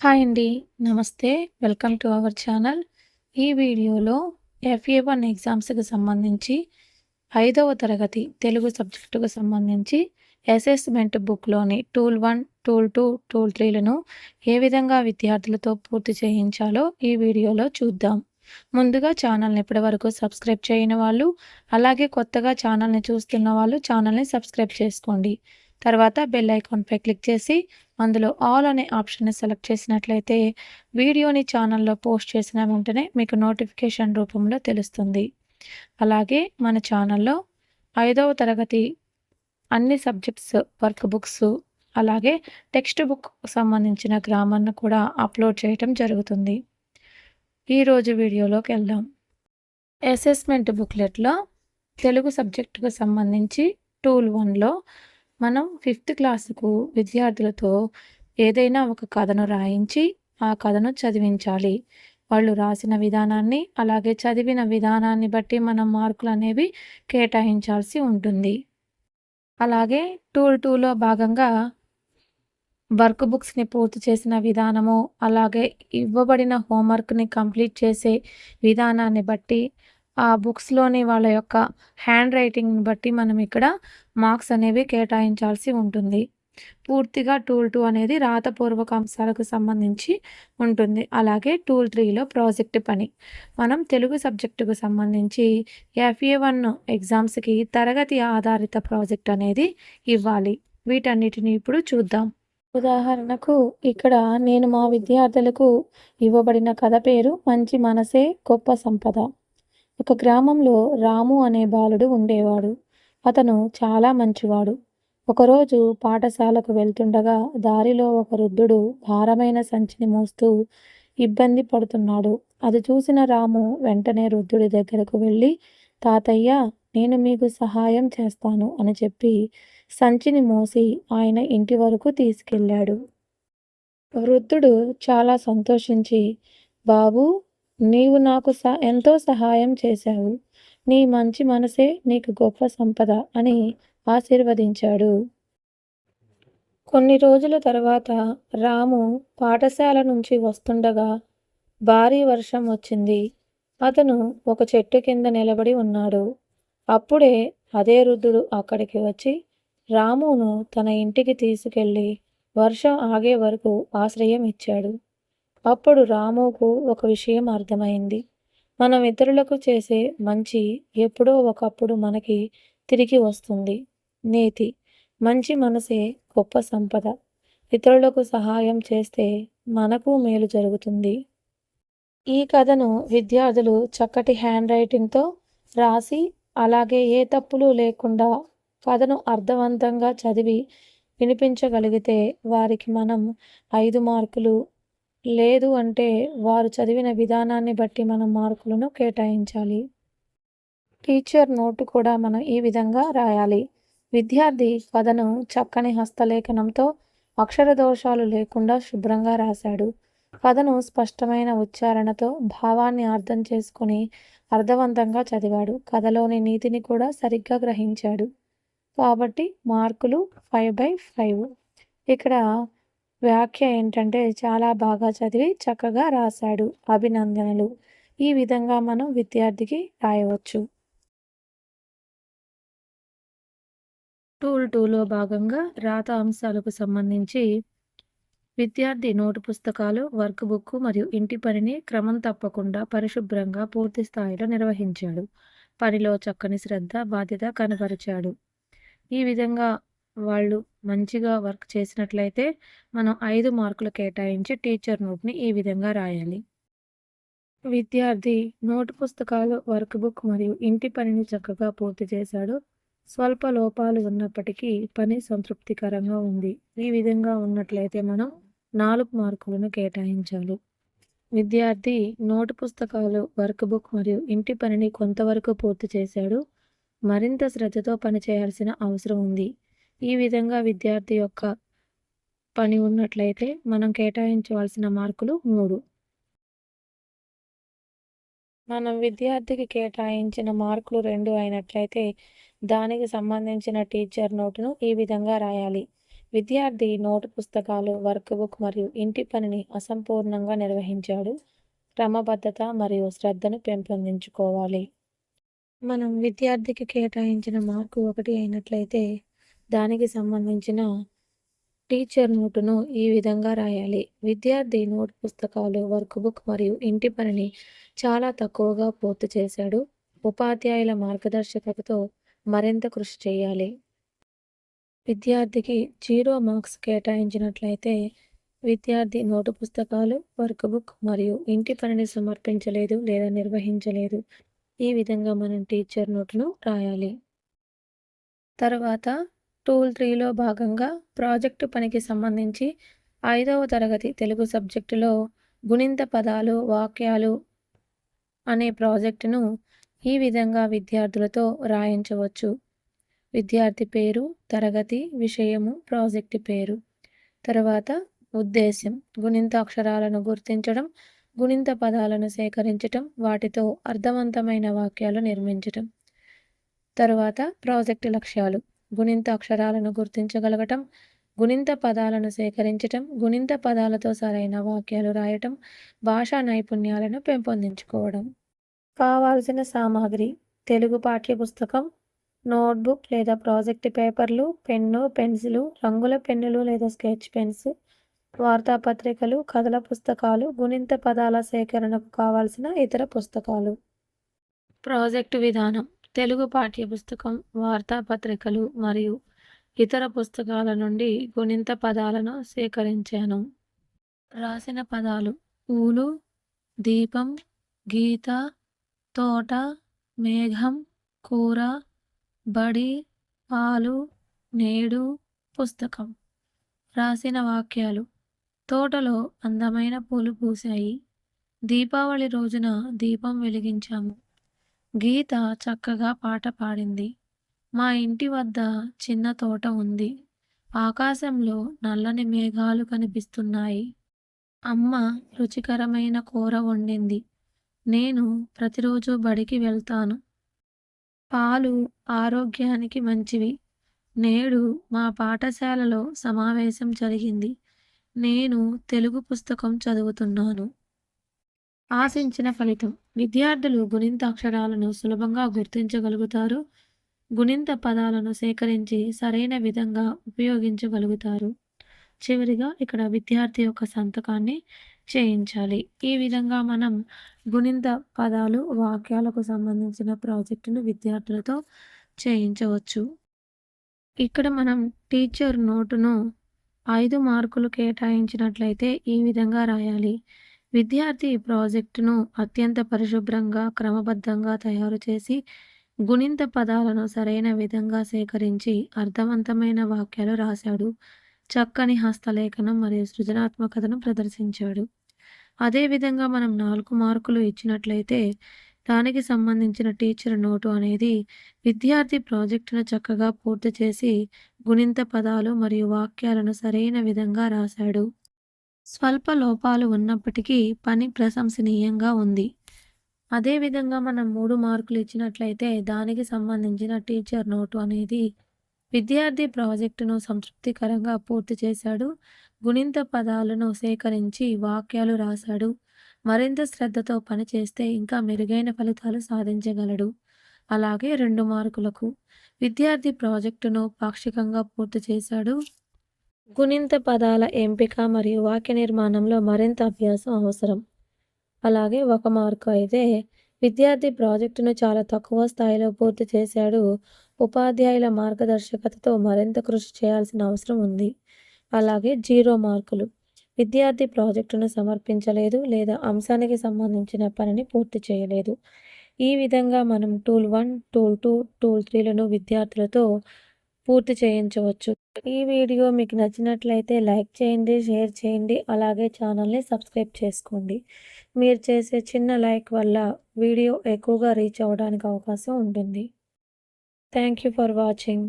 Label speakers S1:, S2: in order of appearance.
S1: Hi అండి. నమస్తే. Welcome to our channel. ఈ వీడియోలో FA1 ఎగ్జామ్స్‌కి సంబంధించి 5వ తరగతి తెలుగు సబ్జెక్టుకు సంబంధించి అసెస్మెంట్ బుక్‌లోని టూల్ 1, టూల్ 2, టూల్ 3లను ఏ విధంగా విద్యార్థులతో పూర్తి చేయించాలో ఈ వీడియోలో చూద్దాం. ముందుగా ఛానల్‌ని ఇప్పటివరకు సబ్స్క్రైబ్ చేయని వాళ్ళు, అలాగే కొత్తగా ఛానల్‌ని చూస్తున్న వాళ్ళు ఛానల్‌ని సబ్స్క్రైబ్ చేసుకోండి. తర్వాత బెల్ ఐకాన్‌పై క్లిక్ చేసి అందులో ఆల్ అనే ఆప్షన్‌ని సెలెక్ట్ చేసినట్లయితే వీడియోని ఛానల్‌లో పోస్ట్ చేసిన వెంటనే మీకు నోటిఫికేషన్ రూపంలో తెలుస్తుంది. అలాగే మన ఛానల్‌లో 5వ తరగతి అన్ని సబ్జెక్ట్స్ వర్క్ బుక్స్, అలాగే టెక్స్ట్ బుక్ సంబంధించిన గ్రామర్‌ను కూడా అప్లోడ్ చేయటం జరుగుతుంది. ఈరోజు వీడియోలోకి వెళ్దాం. అసెస్మెంట్ బుక్లెట్‌లో తెలుగు సబ్జెక్టుకు సంబంధించి టూల్ 1లో మనం 5th క్లాస్‌కు విద్యార్థులతో ఏదైనా ఒక కథను రాయించి, ఆ కథను చదివించాలి. వాళ్ళు రాసిన విధానాన్ని, అలాగే చదివిన విధానాన్ని బట్టి మనం మార్కులనేవి కేటాయించాల్సి ఉంటుంది. అలాగే టూల్ 2లో భాగంగా వర్క్ బుక్స్‌ని పూర్తి చేసిన విధానము, అలాగే ఇవ్వబడిన హోంవర్క్‌ని కంప్లీట్ చేసే విధానాన్ని బట్టి, ఆ బుక్స్‌లోని వాళ్ళ యొక్క హ్యాండ్ రైటింగ్‌ని బట్టి మనం ఇక్కడ మార్క్స్ అనేవి కేటాయించాల్సి ఉంటుంది. పూర్తిగా టూల్ 2 అనేది రాతపూర్వక అంశాలకు సంబంధించి ఉంటుంది. అలాగే టూల్ 3లో ప్రాజెక్ట్ పని. మనం తెలుగు సబ్జెక్టుకు సంబంధించి FA1 ఎగ్జామ్స్‌కి తరగతి ఆధారిత ప్రాజెక్ట్ అనేది ఇవ్వాలి. వీటన్నిటిని ఇప్పుడు చూద్దాం. ఉదాహరణకు ఇక్కడ నేను మా విద్యార్థులకు ఇవ్వబడిన కథ పేరు మంచి మనసే గొప్ప సంపద. ఒక గ్రామంలో రాము అనే బాలుడు ఉండేవాడు. అతను చాలా మంచివాడు. ఒకరోజు పాఠశాలకు వెళ్తుండగా దారిలో ఒక వృద్ధుడు భారమైన సంచిని మోస్తూ ఇబ్బంది పడుతున్నాడు. అది చూసిన రాము వెంటనే వృద్ధుడి దగ్గరకు వెళ్ళి, తాతయ్య, నేను మీకు సహాయం చేస్తాను అని చెప్పి సంచిని మోసి ఆయన ఇంటి వరకు తీసుకెళ్ళాడు. వృద్ధుడు చాలా సంతోషించి, బాబూ, నీవు నాకు ఎంతో సహాయం చేశావు. నీ మంచి మనసే నీకు గొప్ప సంపద అని ఆశీర్వదించాడు. కొన్ని రోజుల తర్వాత రాము పాఠశాల నుంచి వస్తుండగా భారీ వర్షం వచ్చింది. అతను ఒక చెట్టు కింద నిలబడి ఉన్నాడు. అప్పుడే అదే వృద్ధుడు అక్కడికి వచ్చి రామును తన ఇంటికి తీసుకెళ్ళి వర్షం ఆగే వరకు ఆశ్రయం ఇచ్చాడు. అప్పుడు రాముకు ఒక విషయం అర్థమైంది. మనం ఇతరులకు చేసే మంచి ఎప్పుడో ఒకప్పుడు మనకి తిరిగి వస్తుంది. నీతి: మంచి మనసే గొప్ప సంపద. ఇతరులకు సహాయం చేస్తే మనకు మేలు జరుగుతుంది. ఈ కథను విద్యార్థులు చక్కటి హ్యాండ్ రైటింగ్తో రాసి, అలాగే ఏ తప్పులు లేకుండా కథను అర్థవంతంగా చదివి వినిపించగలిగితే వారికి మనం 5 మార్కులు, లేదు అంటే వారు చదివిన విధానాన్ని బట్టి మనం మార్కులను కేటాయించాలి. టీచర్ నోటు కూడా మనం ఈ విధంగా రాయాలి. విద్యార్థి కథను చక్కని హస్తలేఖనంతో అక్షర దోషాలు లేకుండా శుభ్రంగా రాశాడు. కథను స్పష్టమైన ఉచ్చారణతో భావాన్ని అర్థం చేసుకుని అర్థవంతంగా చదివాడు. కథలోని నీతిని కూడా సరిగ్గా గ్రహించాడు. కాబట్టి మార్కులు 5/5. ఇక్కడ వ్యాఖ్య ఏంటంటే చాలా బాగా చదివి చక్కగా రాశాడు, అభినందనలు. ఈ విధంగా మనం విద్యార్థికి రాయవచ్చు. టూల్ 2లో భాగంగా రాత అంశాలకు సంబంధించి విద్యార్థి నోటు పుస్తకాలు, వర్క్ బుక్ మరియు ఇంటి పనిని క్రమం తప్పకుండా పరిశుభ్రంగా పూర్తి స్థాయిలో నిర్వహించాడు. పనిలో చక్కని శ్రద్ధ, బాధ్యత కనబరిచాడు. ఈ విధంగా వాళ్ళు మంచిగా వర్క్ చేసినట్లయితే మనం 5 మార్కులు కేటాయించి టీచర్ నోట్ని ఈ విధంగా రాయాలి. విద్యార్థి నోటు పుస్తకాలు, వర్క్ బుక్ మరియు ఇంటి పనిని చక్కగా పూర్తి చేశాడు. స్వల్ప లోపాలు ఉన్నప్పటికీ పని సంతృప్తికరంగా ఉంది. ఈ విధంగా ఉన్నట్లయితే మనం 4 మార్కులను కేటాయించాలి. విద్యార్థి నోటు పుస్తకాలు, వర్క్ బుక్ మరియు ఇంటి పనిని కొంతవరకు పూర్తి చేశాడు. మరింత శ్రద్ధతో పనిచేయాల్సిన అవసరం ఉంది. ఈ విధంగా విద్యార్థి యొక్క పని ఉన్నట్లయితే మనం కేటాయించవలసిన మార్కులు 3. మనం విద్యార్థికి కేటాయించిన మార్కులు 2 అయినట్లయితే దానికి సంబంధించిన టీచర్ నోటును ఈ విధంగా రాయాలి. విద్యార్థి నోటు పుస్తకాలు, వర్క్ బుక్ మరియు ఇంటి పనిని అసంపూర్ణంగా నిర్వహించాడు. క్రమబద్ధత మరియు శ్రద్ధను పెంపొందించుకోవాలి. మనం విద్యార్థికి కేటాయించిన మార్కు 1 అయినట్లయితే దానికి సంబంధించిన టీచర్ నోటును ఈ విధంగా రాయాలి. విద్యార్థి నోట్ పుస్తకాలు, వర్క్ బుక్ మరియు ఇంటి పనిని చాలా తక్కువగా పూర్తి చేశాడు. ఉపాధ్యాయుల మార్గదర్శకతతో మరింత కృషి చేయాలి. విద్యార్థికి 0 మార్క్స్ కేటాయించినట్లయితే విద్యార్థి నోటు పుస్తకాలు, వర్క్ బుక్ మరియు ఇంటి పనిని సమర్పించలేదు లేదా నిర్వహించలేదు. ఈ విధంగా మనం టీచర్ నోటును రాయాలి. తర్వాత టూల్ 3లో భాగంగా ప్రాజెక్టు పనికి సంబంధించి 5వ తరగతి తెలుగు సబ్జెక్టులో గుణింత పదాలు, వాక్యాలు అనే ప్రాజెక్టును ఈ విధంగా విద్యార్థులతో రాయించవచ్చు. విద్యార్థి పేరు, తరగతి, విషయము, ప్రాజెక్టు పేరు. తర్వాత ఉద్దేశ్యం, గుణింత అక్షరాలను గుర్తించడం, గుణింత పదాలను సేకరించటం, వాటితో అర్థవంతమైన వాక్యాలు నిర్మించటం. తర్వాత ప్రాజెక్టు లక్ష్యాలు, గుణింత అక్షరాలను గుర్తించగలగటం, గుణింత పదాలను సేకరించటం, గుణింత పదాలతో సరైన వాక్యాలు రాయటం, భాషా నైపుణ్యాలను పెంపొందించుకోవడం. కావాల్సిన సామాగ్రి: తెలుగు పాఠ్యపుస్తకం, నోట్బుక్ లేదా ప్రాజెక్టు పేపర్లు, పెన్ను, పెన్సిలు, రంగుల పెన్నులు లేదా స్కెచ్ పెన్స్, వార్తాపత్రికలు, కథల పుస్తకాలు, గుణింత పదాల సేకరణకు కావాల్సిన ఇతర పుస్తకాలు. ప్రాజెక్టు విధానం: తెలుగు పాఠ్యపుస్తకం, వార్తాపత్రికలు మరియు ఇతర పుస్తకాల నుండి గుణింత పదాలను సేకరించాను. రాసిన పదాలు: పూలు, దీపం, గీత, తోట, మేఘం, కూర, బడి, పాలు, నేడు, పుస్తకం. రాసిన వాక్యాలు: తోటలో అందమైన పూలు పూసాయి. దీపావళి రోజున దీపం వెలిగించాము. గీత చక్కగా పాట పాడింది. మా ఇంటి వద్ద చిన్న తోట ఉంది. ఆకాశంలో నల్లని మేఘాలు కనిపిస్తున్నాయి. అమ్మ రుచికరమైన కూర వండింది. నేను ప్రతిరోజు బడికి వెళ్తాను. పాలు ఆరోగ్యానికి మంచివి. నేడు మా పాఠశాలలో సమావేశం జరిగింది. నేను తెలుగు పుస్తకం చదువుతున్నాను. ఆశించిన ఫలితం: విద్యార్థులు గుణింత అక్షరాలను సులభంగా గుర్తించగలుగుతారు. గుణింత పదాలను సేకరించి సరైన విధంగా ఉపయోగించగలుగుతారు. చివరిగా ఇక్కడ విద్యార్థి యొక్క సంతకాన్ని చేయించాలి. ఈ విధంగా మనం గుణింత పదాలు, వాక్యాలకు సంబంధించిన ప్రాజెక్టును విద్యార్థులతో చేయించవచ్చు. ఇక్కడ మనం టీచర్ నోటును 5 మార్కులు కేటాయించినట్లయితే ఈ విధంగా రాయాలి. విద్యార్థి ప్రాజెక్టును అత్యంత పరిశుభ్రంగా, క్రమబద్ధంగా తయారు చేసి గుణింత పదాలను సరైన విధంగా సేకరించి అర్థవంతమైన వాక్యాలు రాశాడు. చక్కని హస్తలేఖనం మరియు సృజనాత్మకతను ప్రదర్శించాడు. అదేవిధంగా మనం 4 మార్కులు ఇచ్చినట్లయితే దానికి సంబంధించిన టీచర్ నోటు అనేది విద్యార్థి ప్రాజెక్టును చక్కగా పూర్తి చేసి గుణింత పదాలు మరియు వాక్యాలను సరైన విధంగా రాశాడు. స్వల్ప లోపాలు ఉన్నప్పటికీ పని ప్రశంసనీయంగా ఉంది. అదేవిధంగా మనం 3 మార్కులు ఇచ్చినట్లయితే దానికి సంబంధించిన టీచర్ నోటు అనేది విద్యార్థి ప్రాజెక్టును సంతృప్తికరంగా పూర్తి చేశాడు. గుణింత పదాలను సేకరించి వాక్యాలు రాశాడు. మరింత శ్రద్ధతో పనిచేస్తే ఇంకా మెరుగైన ఫలితాలు సాధించగలడు. అలాగే 2 మార్కులకు విద్యార్థి ప్రాజెక్టును పాక్షికంగా పూర్తి చేశాడు. గుణింత పదాల ఎంపిక మరియు వాక్య నిర్మాణంలో మరింత అభ్యాసం అవసరం. అలాగే 1 మార్కు అయితే విద్యార్థి ప్రాజెక్టును చాలా తక్కువ స్థాయిలో పూర్తి చేశాడు. ఉపాధ్యాయుల మార్గదర్శకతతో మరింత కృషి చేయాల్సిన అవసరం ఉంది. అలాగే 0 మార్కులు విద్యార్థి ప్రాజెక్టును సమర్పించలేదు లేదా అంశానికి సంబంధించిన పనిని పూర్తి చేయలేదు. ఈ విధంగా మనం టూల్ 1, టూల్ 2, టూల్ 3లను విద్యార్థులతో పూర్తి చేయించవచ్చు. ఈ వీడియో మీకు నచ్చినట్లయితే లైక్ చేయండి, షేర్ చేయండి, అలాగే ఛానల్ని సబ్స్క్రైబ్ చేసుకోండి. మీరు చేసే చిన్న లైక్ వల్ల వీడియో ఎక్కువగా రీచ్ అవ్వడానికి అవకాశం ఉంటుంది. Thank you for watching.